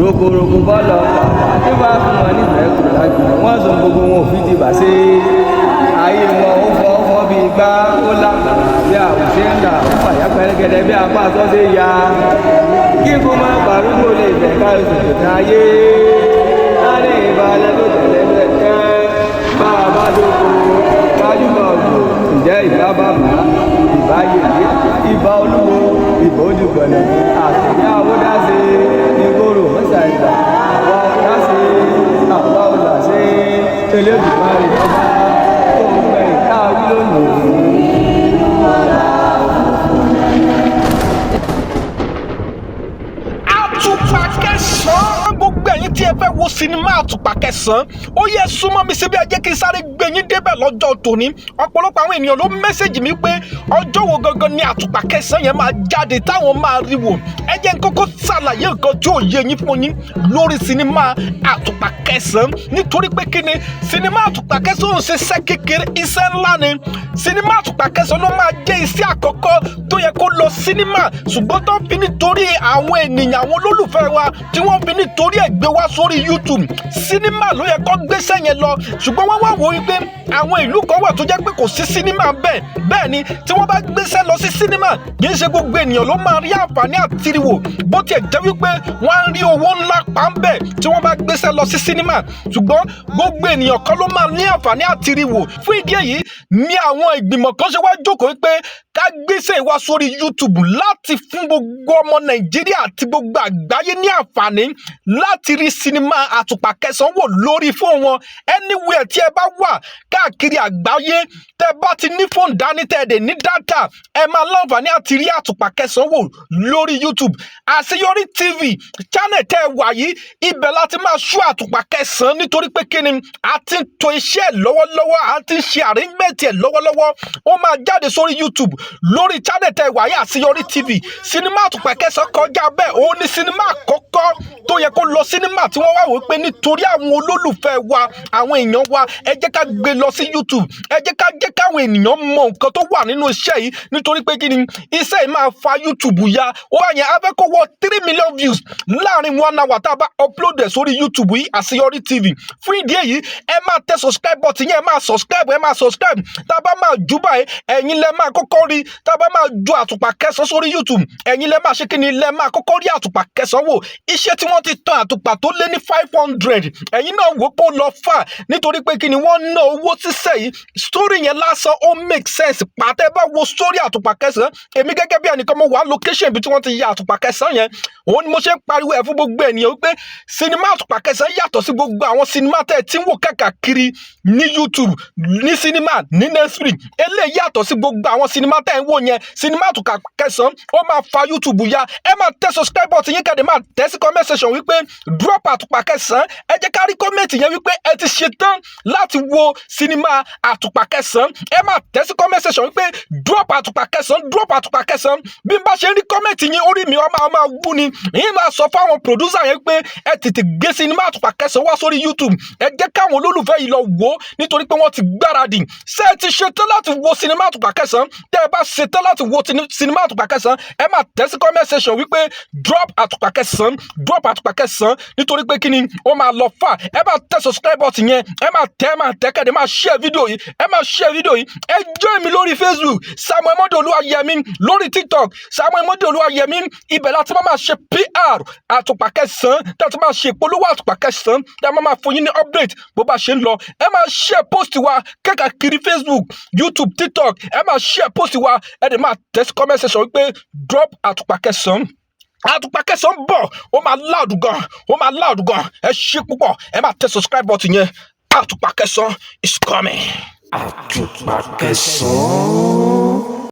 Rokorobo bọ́lọ̀ tí wàá fún wọn nífẹ̀ẹ́ kò lágbègbè wọ́n sọ gbogbo wọn ò fi ti bà sí ayé wọn ó fọ́ fọ́ bí gbá ó lápá bí àwùjẹ ńlá ó fàyà pẹ́rẹ́gẹ́dẹ́ bí apá àtọ́sẹ́ ya kí kó má parúgbó lè fẹ́ ká oṣù tó ní ayé láti ìbálẹ̀ tó tẹ̀lé lẹ́kẹ́ bá a bá dóko gbajúmọ̀ ọ̀dọ̀ ǹjẹ́ ìbá bàbá ìbá yèyé ìbá olúwo ìbò ojúgbọ̀nà àtìyá àwòdáṣe ní kóró mọ́sà ìgbà àwa ọ̀dáṣe àwa ọ̀dáṣe elédùnmáre ọba tó ń gbẹ̀yìn káàwí lónìí. Atupa Kesan gbogbo ẹ̀yin tí ẹ fẹ́ wo sinimá Atupa Kesan ó yẹ súnmọ́ mi síbi ẹ jẹ́ kí n sáré gbé yín débẹ̀ lọ́jọ́ tòní ọ̀pọ̀lọpọ̀ àwọn ènìyàn ló mẹ́sẹ̀jì mi pé ọjọ́ wo gangan ni Atupa Kesan yẹn máa jáde táwọn máa rí wò ẹ jẹ́ n kọ́kọ́ ṣàlàyé nǹkan tí ò yé yín fún yín lórí sinimá Atupa Kesan nítorí pé kí ni sinimá Atupa Kesan ò ṣe iṣẹ́ kékeré iṣẹ́ ńlá ni sinimá Atupa Kesan ló máa jẹ́ iṣẹ́ àkọ́kọ́ tó yẹ kó lọ sinimá ṣùgbọ́n tó fi nítorí àwọn ènìyàn àwọn olólùfẹ́ wa tí wọ́n fi nítorí ẹ̀ gbé wá sórí YouTube sinimá ló yẹ kó gbéṣẹ́ yẹn lọ ṣùgbọ́n wọ́n wá wò wípé àwọn ìlú kan wà tó jẹ́ pé kò sí sinimá bẹ́ẹ̀ ni tí wọ́n bá gbéṣẹ́ lọ sí sinimá kì í ṣe gbogbo ènìyàn ló máa rí àǹfààní àtìrìwò bó tiẹ̀ jẹ́ wípé wọ́n á rí owó ńlá pa ń bẹ̀ tí wọ́n bá gbéṣẹ́ lọ sí sinimá ṣùgbọ́n gbogbo ènìyàn kan ló máa ní àǹfààní àtìrìwò fún ìdí èyí ni àwọn ìgbìmọ̀ kan ṣe wá jókòó pé ká gbéṣẹ́ wá sórí YouTube láti fún gbogbo ọmọ Nàìjíríà àti gbogbo àgbáyé ní àǹfààní láti rí sinimá Atupa Kesan wò lórí fóònù wọn anywhere tí ẹ bá wà káàkiri àgbáyé tẹ bá ti ní fóònù dání tẹ dé ní dátà ẹ máa láǹfààní àti rí Atupa Kesan wò lórí YouTube Aseyori TV channel tẹ wà yìí ibẹ̀ láti máa ṣú Atupa Kesan nítorí pé kíni a ti ń tò iṣẹ́ lọ́wọ́lọ́wọ́ a ti ń ṣe arrangement ẹ̀ lọ́wọ́lọ́wọ́ ó máa jáde sórí YouTube lórí channel tẹ wà yìí Aseyori TV sinimá Atupa Kesan kọjá bẹ́ẹ̀ òun ni sinimá àkọ́kọ́ tó yẹ kó lọ sinimá tí wọ́n wá wò pé nítorí àwọn olólùfẹ́ wa àwọn èèyàn wa ẹ jẹ́ ká gbé lọ sí YouTube ẹ jẹ́ káwọn ènìyàn mọ nǹkan tó wà nínú iṣẹ́ yìí nítorí pé kí ni iṣẹ́ yìí máa fa YouTube ya ó wà yẹn a fẹ́ kó wọ 3 million views láàrin 1 hour tá a bá upload ẹ̀ sórí YouTube yìí Aseyori TV fún ìdí èyí ẹ máa tẹ subscribe button yẹn ẹ máa subscribe tá a bá máa jù báyìí ẹ̀yin lẹ máa kọ́kọ́ rí tá a bá máa ju Atupa Kesan sórí YouTube ẹ̀yin lẹ máa ṣe kí ni lẹ máa kọ́kọ́ rí Atupa Kesan wò iṣẹ́ tí wọ́n ti tan àtùpà tó lé ní 500 ẹ̀yin náà wò pé ó lọ fà nítorí pé kí ni wọ́n ná owó sísẹ̀ yìí story yẹn lásán ó make sense pàtẹ́ bá wo story Atupa Kesan èmi gẹ́gẹ́ bí ẹnìkan mo wà location ibi tí wọ́n ti ya Atupa Kesan yẹn òun ni mo ṣe ń pariwo ẹ̀ fún gbogbo ènìyàn wípé sinimá Atupa Kesan yàtọ̀ sí gbogbo àwọn sinimá tẹ́ ẹ ti ń wò káàkiri ní YouTube ní sinimá ní Netflix eléyìí yàtọ̀ sí gbogbo àwọn sinimá tẹ́ ẹ ń wò yẹn sinimá Atupa Kesan ó máa fa YouTube ya ẹ máa tẹ subscribe button yín kẹ́dẹ̀ máa tẹ́ sí comment section wípé drop Atupa Kesan ẹ jẹ́ ká rí comment yẹn wípé ẹ ti ṣetán láti wo sinimá Atupa Kesan ẹ máa tẹ́ sí comment section wípé drop Atupa Kesan bí n bá ṣe rí comment yẹn orí mi máa wú ni yín máa sọ fáwọn producer yẹn pé ẹ tètè gbé sinimá Atupa Kesan wá sórí YouTube ẹ jẹ́ káwọn olólùfẹ́ yìí lọ wò ó nítorí pé wọ́n ti gbáradì ṣé ẹ ti ṣetán láti wo sinimá Atupa Kesan tẹ́ ẹ bá ṣetán láti wo sinimá Atupa Kesan ẹ máa tẹ́ sí comment section wípé drop Atupa Kesan nítorí pé kí ni ó máa lọ fà ẹ máa tẹ subscribe button yẹn ẹ máa tẹ kẹ́dẹ̀ máa share video yìí ẹ join mi lórí Facebook Samuel Olúwayẹmí lórí TikTok Samuel Olúwayẹmí ibẹ̀ láti máa ṣe PR Atupa Kesan láti máa ṣe ìpolówó Atupa Kesan láti máa fún yín ní update bó bá ṣe ń lọ ẹ máa share post wa káàkiri Facebook YouTube TikTok ẹ máa share post wa ẹ dẹ̀ máa tẹ sí comment section wípé drop Atupa Kesan Atupa Kesan bọ̀ ó máa loud gan ẹ ṣe púpọ̀ ẹ máa tẹ subscribe button yẹn Atupa Kesan is coming. Atupa Kesan.